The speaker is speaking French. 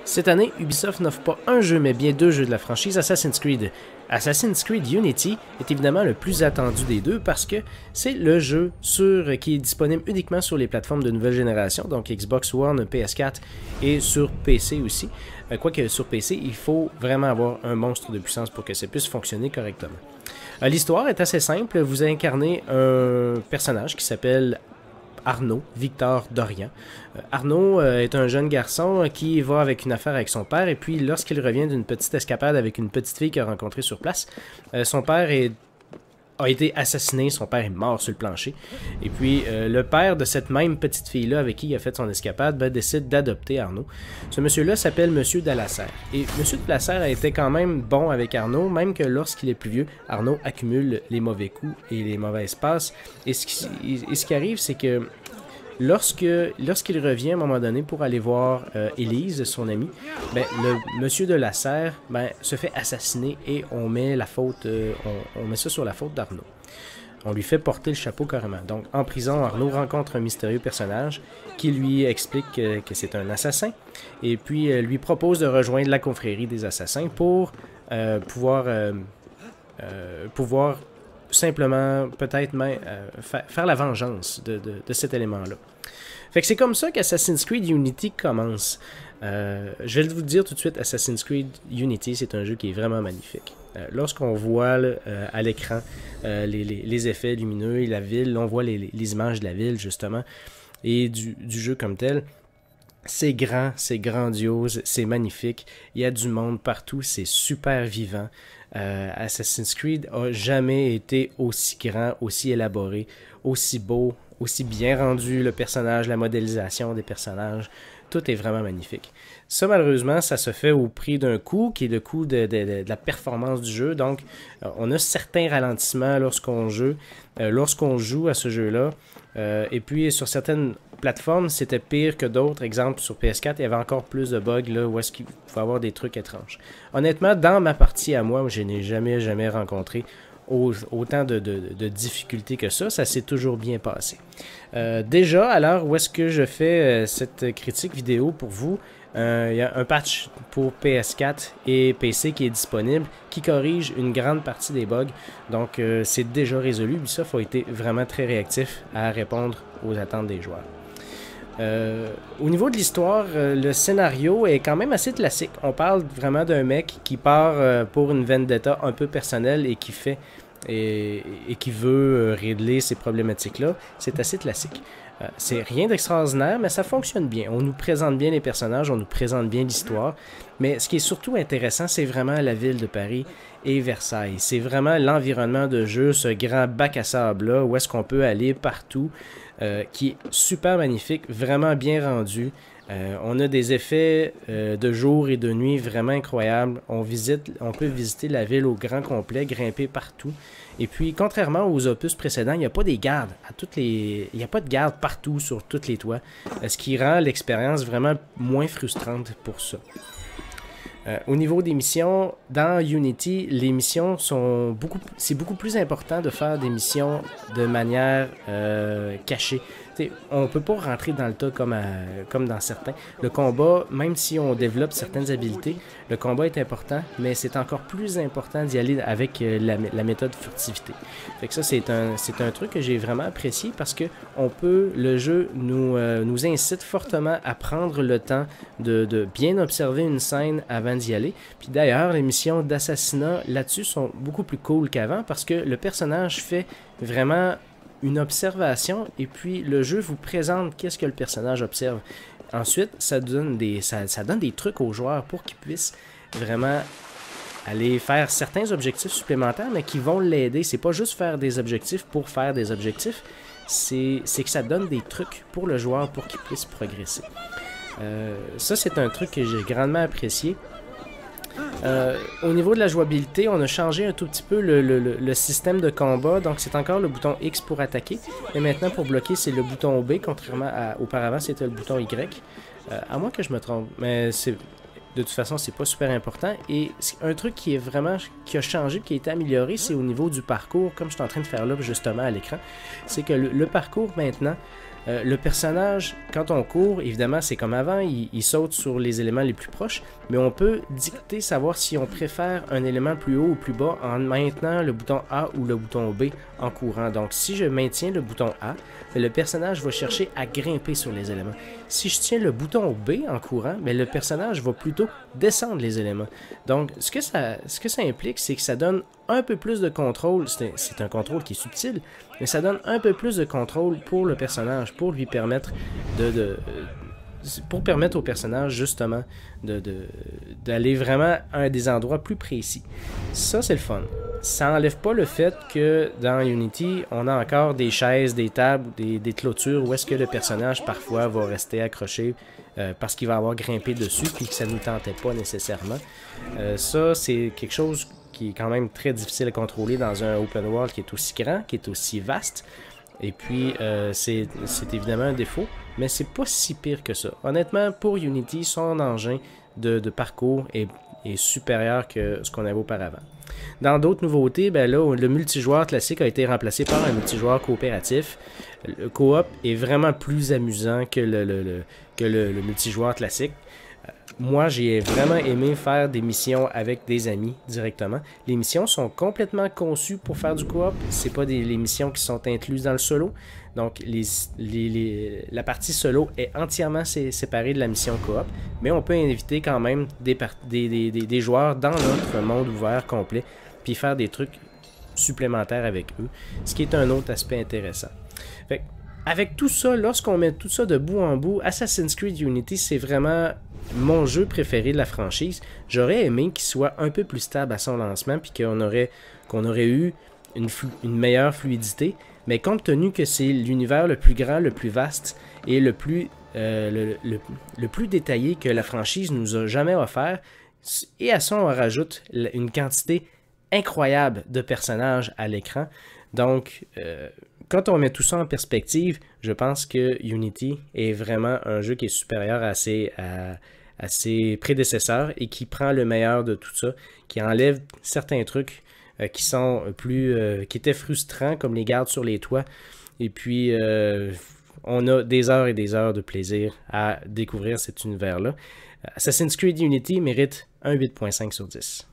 Cette année, Ubisoft n'offre pas un jeu, mais bien deux jeux de la franchise Assassin's Creed. Assassin's Creed Unity est évidemment le plus attendu des deux parce que c'est le jeu qui est disponible uniquement sur les plateformes de nouvelle génération, donc Xbox One, PS4 et sur PC aussi. Quoique sur PC, il faut vraiment avoir un monstre de puissance pour que ça puisse fonctionner correctement. L'histoire est assez simple. Vous incarnez un personnage qui s'appelle Arnaud, Victor Dorian. Arnaud est un jeune garçon qui va avec une affaire avec son père et puis lorsqu'il revient d'une petite escapade avec une petite fille qu'il a rencontrée sur place, son père a été assassiné, son père est mort sur le plancher. Et puis le père de cette même petite fille-là avec qui il a fait son escapade décide d'adopter Arnaud. Ce monsieur-là s'appelle Monsieur Dalasser. Et Monsieur Dalasser a été quand même bon avec Arnaud, même que lorsqu'il est plus vieux, Arnaud accumule les mauvais coups et les mauvaises passes. Et ce qui arrive, c'est que lorsqu'il revient à un moment donné pour aller voir Élise, son amie, le monsieur de la serre se fait assassiner et on met la faute, on met ça sur la faute d'Arnaud. On lui fait porter le chapeau carrément. Donc en prison, Arnaud rencontre un mystérieux personnage qui lui explique que c'est un assassin et puis lui propose de rejoindre la confrérie des assassins pour pouvoir simplement peut-être faire la vengeance de cet élément-là. Fait que c'est comme ça qu'Assassin's Creed Unity commence. Je vais vous dire tout de suite, Assassin's Creed Unity, c'est un jeu qui est vraiment magnifique. Lorsqu'on voit à l'écran les effets lumineux et la ville, on voit les images de la ville justement, et du jeu comme tel, c'est grand, c'est grandiose, c'est magnifique, il y a du monde partout, c'est super vivant. Assassin's Creed a jamais été aussi grand, aussi élaboré, aussi beau, aussi bien rendu, le personnage, la modélisation des personnages, tout est vraiment magnifique. Ça, malheureusement, ça se fait au prix d'un coût, qui est le coût de la performance du jeu. Donc, on a certains ralentissements lorsqu'on joue à ce jeu-là. Et puis, sur certaines plateformes, c'était pire que d'autres. Exemple, sur PS4, il y avait encore plus de bugs, là, où est-ce qu'il faut avoir des trucs étranges. Honnêtement, dans ma partie à moi, je n'ai jamais rencontré autant de difficultés que ça. Ça s'est toujours bien passé. Déjà, à l'heure où est-ce que je fais cette critique vidéo pour vous, il y a un patch pour PS4 et PC qui est disponible, qui corrige une grande partie des bugs. Donc, c'est déjà résolu. Ubisoft a été vraiment très réactif à répondre aux attentes des joueurs. Au niveau de l'histoire, le scénario est quand même assez classique. On parle vraiment d'un mec qui part pour une vendetta un peu personnelle et qui fait et qui veut régler ces problématiques-là. C'est assez classique. C'est rien d'extraordinaire, mais ça fonctionne bien. On nous présente bien les personnages, on nous présente bien l'histoire. Mais ce qui est surtout intéressant, c'est vraiment la ville de Paris et Versailles. C'est vraiment l'environnement de jeu, ce grand bac à sable-là, où est-ce qu'on peut aller partout, qui est super magnifique, vraiment bien rendu. On a des effets de jour et de nuit vraiment incroyables. On peut visiter la ville au grand complet, grimper partout. Et puis, contrairement aux opus précédents, il n'y a pas des gardes il n'y a pas de gardes partout sur tous les toits, ce qui rend l'expérience vraiment moins frustrante pour ça. Au niveau des missions, dans Unity, les missions c'est beaucoup plus important de faire des missions de manière cachée. On ne peut pas rentrer dans le tas comme dans certains. Le combat, même si on développe certaines habiletés, le combat est important, mais c'est encore plus important d'y aller avec la méthode furtivité. Fait que ça, c'est un truc que j'ai vraiment apprécié parce que le jeu nous incite fortement à prendre le temps de bien observer une scène avant d'y aller. Puis d'ailleurs, les missions d'assassinat là-dessus sont beaucoup plus cool qu'avant parce que le personnage fait vraiment une observation et puis le jeu vous présente qu'est-ce que le personnage observe. Ensuite, ça donne des trucs aux joueurs pour qu'ils puissent vraiment aller faire certains objectifs supplémentaires, mais qui vont l'aider. C'est pas juste faire des objectifs pour faire des objectifs, c'est que ça donne des trucs pour le joueur pour qu'il puisse progresser. Ça, c'est un truc que j'ai grandement apprécié. Au niveau de la jouabilité, on a changé un tout petit peu le système de combat. Donc, c'est encore le bouton X pour attaquer. Mais maintenant, pour bloquer, c'est le bouton B, contrairement à auparavant, c'était le bouton Y. À moins que je me trompe. Mais de toute façon, c'est pas super important. Et un truc qui a changé, qui a été amélioré, c'est au niveau du parcours, comme je suis en train de faire là, justement, à l'écran. C'est que le parcours, maintenant, Le personnage, quand on court, évidemment, c'est comme avant, il saute sur les éléments les plus proches, mais on peut dicter, savoir si on préfère un élément plus haut ou plus bas en maintenant le bouton A ou le bouton B en courant. Donc, si je maintiens le bouton A, le personnage va chercher à grimper sur les éléments. Si je tiens le bouton B en courant, le personnage va plutôt descendre les éléments. Donc, ce que ça implique, c'est que ça donne un peu plus de contrôle. C'est un contrôle qui est subtil, mais ça donne un peu plus de contrôle pour le personnage, pour lui permettre pour permettre au personnage justement d'aller vraiment à des endroits plus précis. Ça, c'est le fun. Ça n'enlève pas le fait que dans Unity, on a encore des chaises, des tables, des clôtures où est-ce que le personnage parfois va rester accroché parce qu'il va avoir grimpé dessus puis que ça ne nous tentait pas nécessairement. Ça, c'est quelque chose qui est quand même très difficile à contrôler dans un open world qui est aussi grand, qui est aussi vaste. Et puis, c'est évidemment un défaut, mais c'est pas si pire que ça. Honnêtement, pour Unity, son engin de parcours est supérieur que ce qu'on avait auparavant. Dans d'autres nouveautés, là, le multijoueur classique a été remplacé par un multijoueur coopératif. Le coop est vraiment plus amusant que le multijoueur classique. Moi, j'ai vraiment aimé faire des missions avec des amis directement. Les missions sont complètement conçues pour faire du coop. C'est pas les missions qui sont incluses dans le solo. Donc, la partie solo est entièrement séparée de la mission coop. Mais on peut inviter quand même des joueurs dans notre monde ouvert complet, puis faire des trucs supplémentaires avec eux, ce qui est un autre aspect intéressant. Fait, avec tout ça, lorsqu'on met tout ça de bout en bout, Assassin's Creed Unity, c'est vraiment mon jeu préféré de la franchise. J'aurais aimé qu'il soit un peu plus stable à son lancement, puis qu'on aurait eu une meilleure fluidité, mais compte tenu que c'est l'univers le plus grand, le plus vaste et le plus détaillé que la franchise nous a jamais offert, et à ça on rajoute une quantité incroyable de personnages à l'écran. Donc, quand on met tout ça en perspective, je pense que Unity est vraiment un jeu qui est supérieur à ses prédécesseurs et qui prend le meilleur de tout ça, qui enlève certains trucs qui étaient frustrants, comme les gardes sur les toits. Et puis, on a des heures et des heures de plaisir à découvrir cet univers-là. Assassin's Creed Unity mérite un 8.5 sur 10.